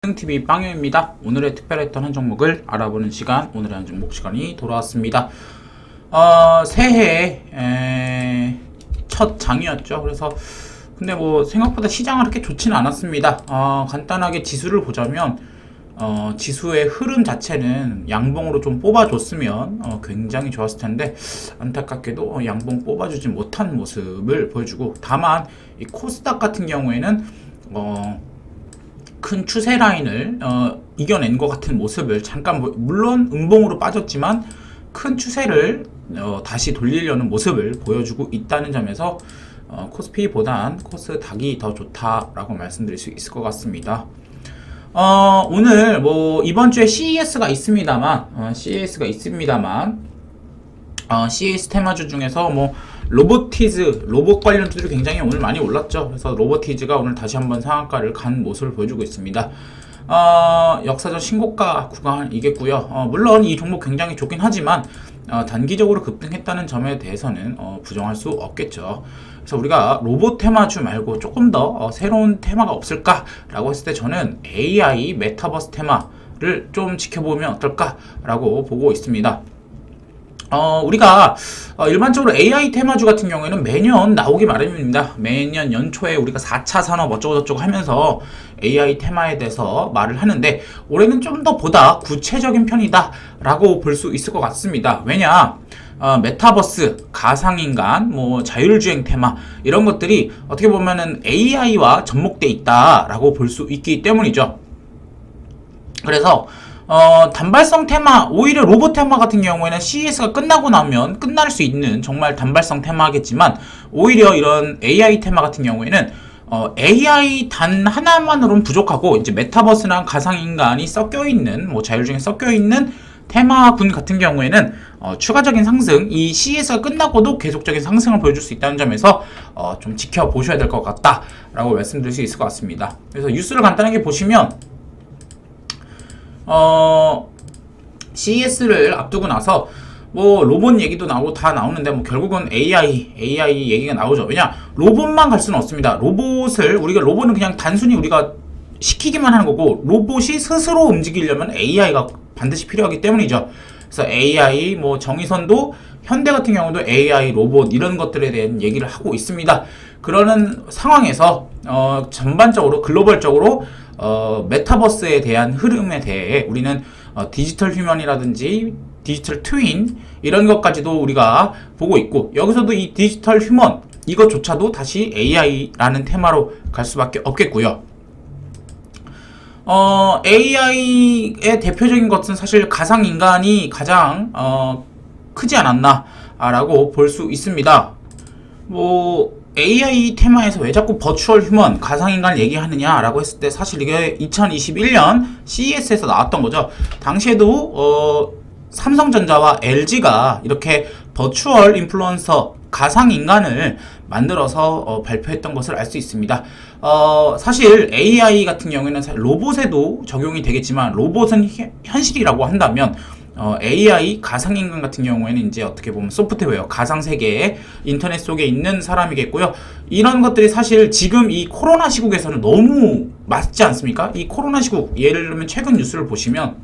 TV 빵요입니다. 오늘의 특별했던 한 종목을 알아보는 시간, 오늘의 한 종목 시간이 돌아왔습니다. 새해 첫 장이었죠. 그래서 근데 뭐 생각보다 시장은 그렇게 좋지는 않았습니다. 간단하게 지수를 보자면 지수의 흐름 자체는 양봉으로 좀 뽑아줬으면 굉장히 좋았을 텐데 안타깝게도 양봉 뽑아주지 못한 모습을 보여주고, 다만 이 코스닥 같은 경우에는 큰 추세 라인을 이겨낸 것 같은 모습을 잠깐, 물론 음봉으로 빠졌지만 큰 추세를 다시 돌리려는 모습을 보여주고 있다는 점에서 코스피보단 코스닥이 더 좋다라고 말씀드릴 수 있을 것 같습니다. 오늘 뭐 이번 주에 CES가 있습니다만 CES 테마주 중에서 뭐 로보티즈, 로봇 관련주들이 굉장히 오늘 많이 올랐죠. 그래서 로보티즈가 오늘 다시 한번 상한가를 간 모습을 보여주고 있습니다. 역사적 신고가 구간이겠고요. 물론 이 종목 굉장히 좋긴 하지만 단기적으로 급등했다는 점에 대해서는 부정할 수 없겠죠. 그래서 우리가 로봇 테마주 말고 조금 더 새로운 테마가 없을까라고 했을 때 저는 AI 메타버스 테마를 좀 지켜보면 어떨까라고 보고 있습니다. 우리가 일반적으로 AI 테마주 같은 경우에는 매년 나오기 마련입니다. 매년 연초에 우리가 4차 산업 어쩌고저쩌고 하면서 AI 테마에 대해서 말을 하는데, 올해는 좀 더 보다 구체적인 편이다 라고 볼 수 있을 것 같습니다. 왜냐, 메타버스, 가상인간, 뭐 자율주행 테마, 이런 것들이 어떻게 보면은 AI와 접목돼 있다 라고 볼 수 있기 때문이죠. 그래서 단발성 테마, 오히려 로봇 테마 같은 경우에는 CES가 끝나고 나면 끝날 수 있는 정말 단발성 테마겠지만, 오히려 이런 AI 테마 같은 경우에는 AI 단 하나만으로는 부족하고, 이제 메타버스랑 가상인간이 섞여있는, 뭐 자율주행 섞여있는 테마군 같은 경우에는 추가적인 상승, 이 CES가 끝나고도 계속적인 상승을 보여줄 수 있다는 점에서 좀 지켜보셔야 될 것 같다 라고 말씀드릴 수 있을 것 같습니다. 그래서 뉴스를 간단하게 보시면 CES를 앞두고 나서 뭐 로봇 얘기도 나오고 다 나오는데, 뭐 결국은 AI 얘기가 나오죠. 왜냐, 로봇만 갈 수는 없습니다. 로봇은 그냥 단순히 우리가 시키기만 하는 거고, 로봇이 스스로 움직이려면 AI가 반드시 필요하기 때문이죠. 그래서 AI, 뭐 정의선도, 현대 같은 경우도 AI, 로봇 이런 것들에 대한 얘기를 하고 있습니다. 그러는 상황에서 전반적으로 글로벌적으로 메타버스에 대한 흐름에 대해 우리는 디지털 휴먼이라든지 디지털 트윈 이런 것까지도 우리가 보고 있고, 여기서도 이 디지털 휴먼 이것조차도 다시 AI라는 테마로 갈 수밖에 없겠고요. AI의 대표적인 것은 사실 가상인간이 가장 크지 않았나 라고 볼 수 있습니다. 뭐 AI 테마에서 왜 자꾸 버추얼 휴먼, 가상인간을 얘기하느냐 라고 했을 때, 사실 이게 2021년 CES에서 나왔던 거죠. 당시에도 삼성전자와 LG가 이렇게 버추얼 인플루언서, 가상인간을 만들어서 발표했던 것을 알 수 있습니다. 사실 AI 같은 경우에는 로봇에도 적용이 되겠지만, 로봇은 현실이라고 한다면 AI, 가상인간 같은 경우에는 이제 어떻게 보면 소프트웨어, 가상세계의 인터넷 속에 있는 사람이겠고요. 이런 것들이 사실 지금 이 코로나 시국에서는 너무 맞지 않습니까? 이 코로나 시국, 예를 들면 최근 뉴스를 보시면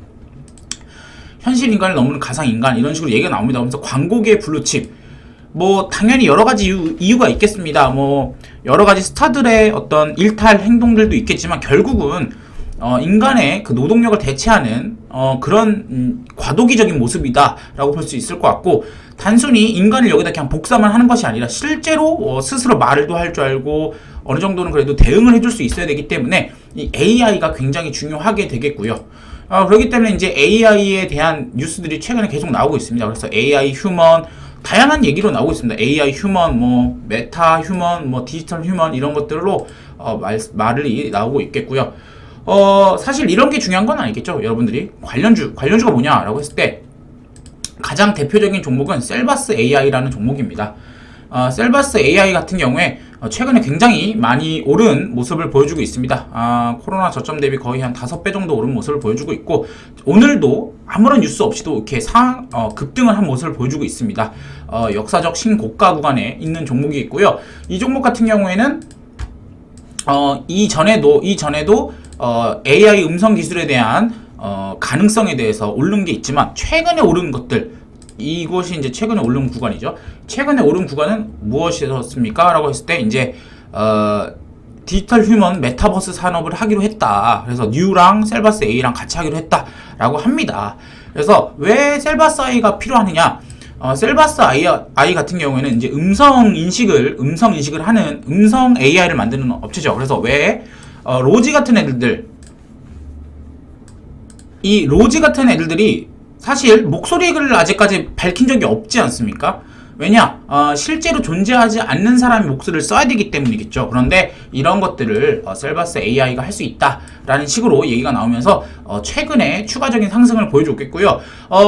현실 인간을 넘는 가상인간 이런 식으로 얘기가 나옵니다. 그래서 광고계의 블루칩, 뭐 당연히 여러 가지 이유가 있겠습니다. 뭐 여러 가지 스타들의 어떤 일탈 행동들도 있겠지만, 결국은 인간의 그 노동력을 대체하는 그런 과도기적인 모습이다라고 볼 수 있을 것 같고, 단순히 인간을 여기다 그냥 복사만 하는 것이 아니라 실제로 스스로 말도 할 줄 알고 어느 정도는 그래도 대응을 해줄 수 있어야 되기 때문에 이 AI가 굉장히 중요하게 되겠고요. 그렇기 때문에 이제 AI에 대한 뉴스들이 최근에 계속 나오고 있습니다. 그래서 AI 휴먼, 다양한 얘기로 나오고 있습니다. AI 휴먼, 뭐 메타 휴먼, 뭐 디지털 휴먼 이런 것들로 말이 나오고 있겠고요. 사실 이런 게 중요한 건 아니겠죠. 여러분들이 관련주가 뭐냐라고 했을 때 가장 대표적인 종목은 셀바스 AI라는 종목입니다. 셀바스 AI 같은 경우에 최근에 굉장히 많이 오른 모습을 보여주고 있습니다. 코로나 저점 대비 거의 한 5배 정도 오른 모습을 보여주고 있고, 오늘도 아무런 뉴스 없이도 이렇게 급등을 한 모습을 보여주고 있습니다. 역사적 신고가 구간에 있는 종목이 있고요. 이 종목 같은 경우에는 이전에도 AI 음성 기술에 대한 가능성에 대해서 오른 게 있지만 최근에 오른 것들 이것이 이제 최근에 오른 구간이죠. 최근에 오른 구간은 무엇이었습니까? 라고 했을 때 이제 디지털 휴먼 메타버스 산업을 하기로 했다. 그래서 뉴랑 셀바스 A랑 같이 하기로 했다라고 합니다. 그래서 왜 셀바스 I가 필요하느냐? 셀바스 I 같은 경우에는 이제 음성 인식을 하는 음성 AI를 만드는 업체죠. 그래서 왜 로지 같은 애들들 이 로지 같은 애들들이 사실 목소리를 아직까지 밝힌 적이 없지 않습니까? 왜냐? 실제로 존재하지 않는 사람이 목소리를 써야 되기 때문이겠죠. 그런데 이런 것들을 셀바스 AI가 할 수 있다라는 식으로 얘기가 나오면서 최근에 추가적인 상승을 보여줬겠고요.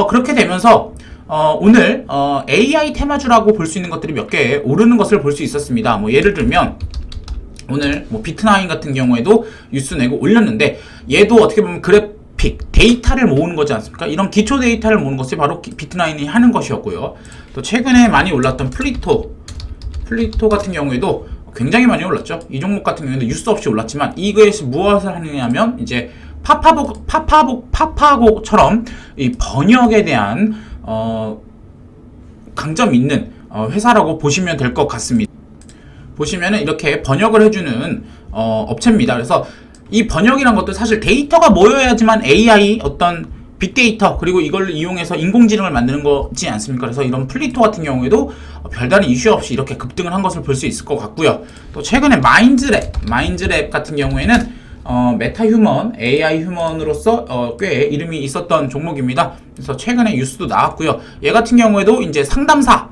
그렇게 되면서 오늘 AI 테마주라고 볼 수 있는 것들이 몇 개 오르는 것을 볼 수 있었습니다. 뭐 예를 들면 오늘 뭐 비트나인 같은 경우에도 뉴스 내고 올렸는데 얘도 어떻게 보면 데이터를 모으는 거지 않습니까? 이런 기초 데이터를 모으는 것이 바로 비트나인이 하는 것이었고요. 또 최근에 많이 올랐던 플리토 같은 경우에도 굉장히 많이 올랐죠. 이 종목 같은 경우에도 뉴스 없이 올랐지만 이것이 무엇을 하느냐면 이제 파파고처럼 이 번역에 대한 강점 있는 회사라고 보시면 될 것 같습니다. 보시면은 이렇게 번역을 해주는 업체입니다. 그래서 이 번역이란 것도 사실 데이터가 모여야지만 AI 어떤 빅데이터 그리고 이걸 이용해서 인공지능을 만드는 거지 않습니까? 그래서 이런 플리토 같은 경우에도 별다른 이슈 없이 이렇게 급등을 한 것을 볼 수 있을 것 같고요. 또 최근에 마인즈랩 같은 경우에는 메타휴먼, AI 휴먼으로서 꽤 이름이 있었던 종목입니다. 그래서 최근에 뉴스도 나왔고요. 얘 같은 경우에도 이제 상담사를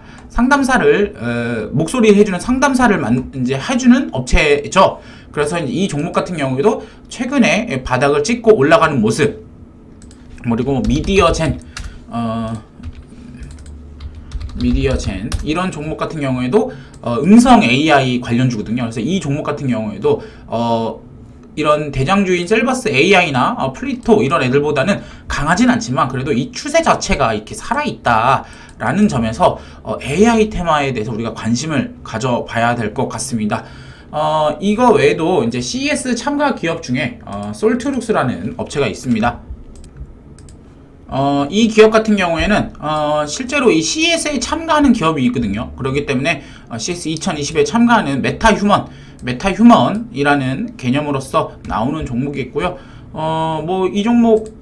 목소리 해주는 상담사를 이제 해주는 업체죠. 그래서 이 종목 같은 경우에도 최근에 바닥을 찍고 올라가는 모습. 그리고 미디어젠 이런 종목 같은 경우에도 음성 AI 관련주거든요. 그래서 이 종목 같은 경우에도 이런 대장주인 셀바스 AI나 플리토 이런 애들보다는 강하진 않지만 그래도 이 추세 자체가 이렇게 살아있다라는 점에서 AI 테마에 대해서 우리가 관심을 가져봐야 될 것 같습니다. 이거 외에도 이제 CES 참가 기업 중에 솔트룩스라는 업체가 있습니다. 이 기업 같은 경우에는 실제로 이 CES에 참가하는 기업이 있거든요. 그렇기 때문에 CES 2020에 참가하는 메타휴먼이라는 개념으로서 나오는 종목이 있고요. 뭐 이 종목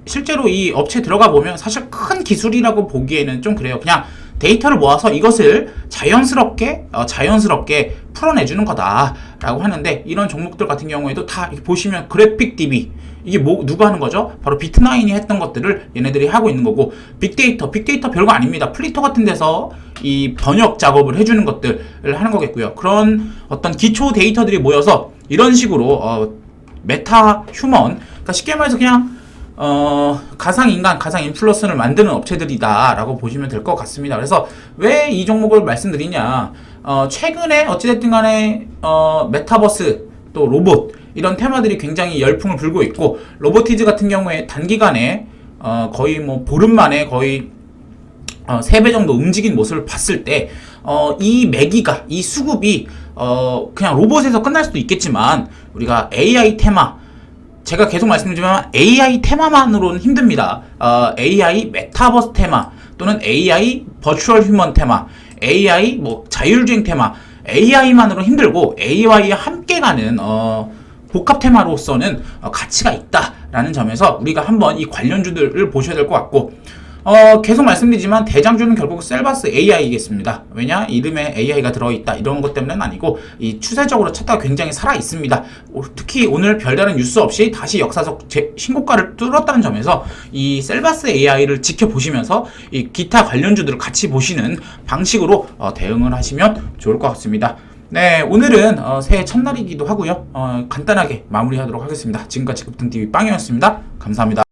실제로 이 업체 들어가 보면 사실 큰 기술이라고 보기에는 좀 그래요. 그냥 데이터를 모아서 이것을 자연스럽게 풀어내주는 거다라고 하는데 이런 종목들 같은 경우에도 다 보시면 그래픽 DB 이게 누가 하는 거죠? 바로 비트나인이 했던 것들을 얘네들이 하고 있는 거고 빅데이터 별거 아닙니다. 플리토 같은 데서 이 번역 작업을 해주는 것들을 하는 거겠고요. 그런 어떤 기초 데이터들이 모여서 이런 식으로 메타 휴먼 그러니까 쉽게 말해서 그냥 가상인간, 가상인플루언서를 만드는 업체들이다라고 보시면 될 것 같습니다. 그래서 왜 이 종목을 말씀드리냐? 최근에 어찌됐든 간에 메타버스 또 로봇 이런 테마들이 굉장히 열풍을 불고 있고 로보티즈 같은 경우에 단기간에 거의 뭐 보름 만에 거의 3배 정도 움직인 모습을 봤을 때 이 수급이 그냥 로봇에서 끝날 수도 있겠지만 우리가 AI 테마 제가 계속 말씀드리지만 AI 테마만으로는 힘듭니다. AI 메타버스 테마 또는 AI 버추얼 휴먼 테마, AI 뭐 자율주행 테마, AI만으로 힘들고 AI와 함께 가는 복합 테마로서는 가치가 있다라는 점에서 우리가 한번 이 관련주들을 보셔야 될 것 같고 계속 말씀드리지만 대장주는 결국 셀바스 AI이겠습니다. 왜냐? 이름에 AI가 들어있다 이런 것 때문은 아니고 이 추세적으로 차트가 굉장히 살아있습니다. 특히 오늘 별다른 뉴스 없이 다시 역사적 신고가를 뚫었다는 점에서 이 셀바스 AI를 지켜보시면서 이 기타 관련주들을 같이 보시는 방식으로 대응을 하시면 좋을 것 같습니다. 네, 오늘은 새해 첫날이기도 하고요. 간단하게 마무리하도록 하겠습니다. 지금까지 급등TV 빵이었습니다. 감사합니다.